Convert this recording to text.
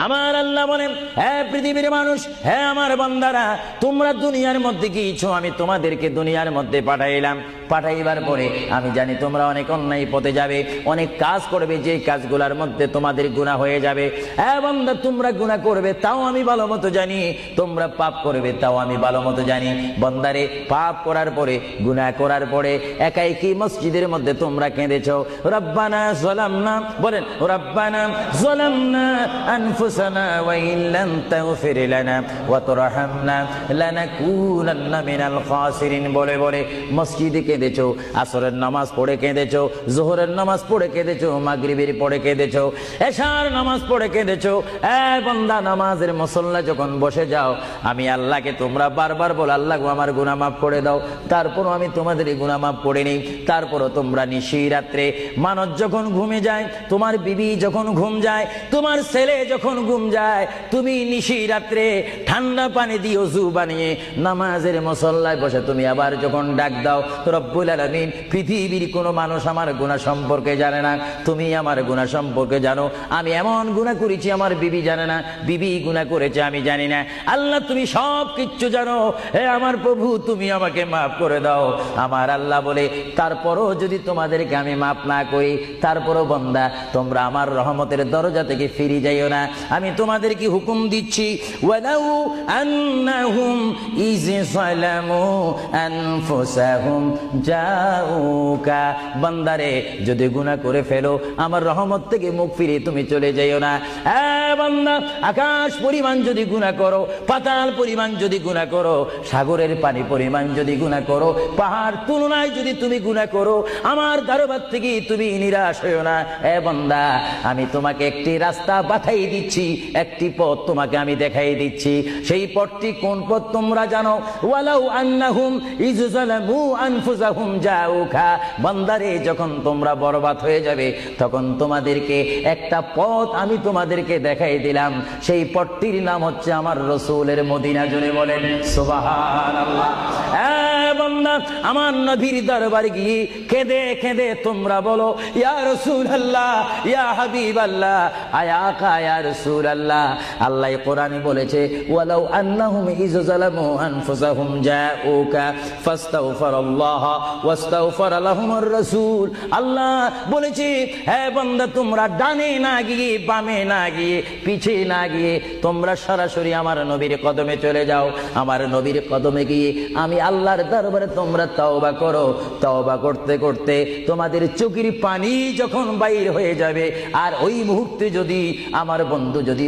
আমার আল্লাহ বলেন, হে পৃথিবীর মানুষ, হে আমার বান্দারা, তোমরা দুনিয়ার মধ্যে কি ইচ্ছো আমি তোমাদেরকে দুনিয়ার মধ্যে পাঠাইলাম। পাঠাইবার পরে আমি জানি তোমরা অনেক অন্যায় পথে যাবে, অনেক কাজ করবে, যে কাজগুলোর মধ্যে তোমাদের গুনাহ হয়ে যাবে। হে বান্দা, তোমরা গুনাহ করবে তাও আমি ভালো মতো জানি, তোমরা পাপ করবে তাও আমি ভালো মতো জানি। বান্দারে, পাপ করার পরে, গুনাহ করার পরে একাই কি মসজিদের মধ্যে তোমরা কেঁদেছো, রব্বানা যালামনা, বলেন রব্বানা যালামনা আনফুসানা ওয়া ইল্লাম তাগফির লানা ওয়া তুরহামনা লানাকুনান্না মিনাল খাসিরিন বলে বলে মসজিদে কেঁদেছো, আসরের নামাজ পড়ে কেঁদেছো, যোহরের নামাজ পড়ে কেঁদেছো, মাগরিবের পড়ে কেঁদেছো, এশার নামাজ পড়ে কেঁদেছো। এ বান্দা, নামাজের মুসল্লা যখন বসে যাও, আমি আল্লাহকে তোমরা বারবার বলো, আল্লাহ গো আমার গুনাহ মাফ করে দাও। তারপরও আমি তোমাদের এই গুনাহ মাফ করে নেই। তারপরও তোমরা নিশি রাত্রে, মানুষ যখন ঘুমে যায়, তোমার বিবি যখন ঘুম যায়, তোমার ছেলে যখন ঘুম যায়, তুমি নিশি রাত্রে ঠান্ডা পানি দিয়ে ওযু বানিয়ে নামাজের মুসল্লায় বসে তুমি আবার যখন ডাক দাও, রব্বুল আলামিন, পৃথিবীর কোনো মানুষ আমার গুনাহ সম্পর্কে জানে না, তুমি আমার গুনাহ সম্পর্কে জানো। আমি এমন গুনাহ করেছি আমার বিবি জানে না, বিবি গুনাহ করেছে আমি জানি না। আল্লাহ, তুমি সব কিচ্ছু জানো। হে আমার প্রভু, তুমি আমাকে মাফ করে দাও। আমার আল্লাহ বলে, তারপরও যদি তোমাদেরকে আমি মাফ না করি, তারপরও বান্দা তোমরা আমার রহমতের দরজা থেকে ফিরে যাইও না। আমি তোমাদেরকে হুকুম দিচ্ছি, ওয়ালাউ আন্নাহুম ইয যালামু আনফুসাহুম জাউকা, বান্দারে যদি গুনাহ করে ফেলো, আমার রহমত থেকে মুখ ফিরে তুমি চলে যাইও না। বান্দা, আকাশ পরিমাণ যদি গুনাহ করো, পাতাল পরিমাণ যদি গুনাহ করো, সাগরের পানি পরিমাণ যদি গুনাহ করো, পাহাড় তুলনায় যদি তুমি গুনাহ করো, আমার দরবার থেকে তুমি নিরাশ হইও না। বান্দা, আমি তোমাকে একটি রাস্তা বাতাই দিচ্ছি, একটি পথ তোমাকে আমি দেখাই দিচ্ছি। সেই পথটি কোন পথ তোমরা জানো? ওয়ালাউ আন্নাহুম ইয যালামু আনফুসাহুম জাউকা, বান্দারে, যখন তোমরা বরবাদ হয়ে যাবে, তখন তোমাদেরকে একটা পথ আমি তোমাদেরকে দেখাই দিলাম। সেই পথটির নাম হচ্ছে আমার রাসূলের মদিনা। জোরে বলেন সুবহানাল্লাহ। বান্দা, আমার নবীর দরবারে গিয়ে কেঁদে কেঁদে তোমরা বলো, ইয়া রাসূলুল্লাহ, ইয়া হাবিবাল্লাহ, আয়াকা ইয়া রাসূলুল্লাহ। আল্লাহ কোরআনে বলেছে, ওয়ালাউ আন্নাহুম ইয যালামু আনফুসাহুম জাউকা ফাস্তাগফিরুল্লাহ ওয়াস্তাগফার লাহুমুর রাসূল। আল্লাহ বলেছে, হে বান্দা, তোমরা ডানে না গিয়ে, বামে না গিয়ে, পিছে না গিয়ে তোমরা সরাসরি আমার নবীর কদমে চলে যাও। আমার নবীর কদমে গিয়ে আমি আল্লাহর দরবারে তোমরা তওবা করো। তওবা করতে করতে তোমাদের চোখের পানি যখন বাইর হয়ে যাবে, আর ওই মুহূর্তে যদি আমার বন্ধু যদি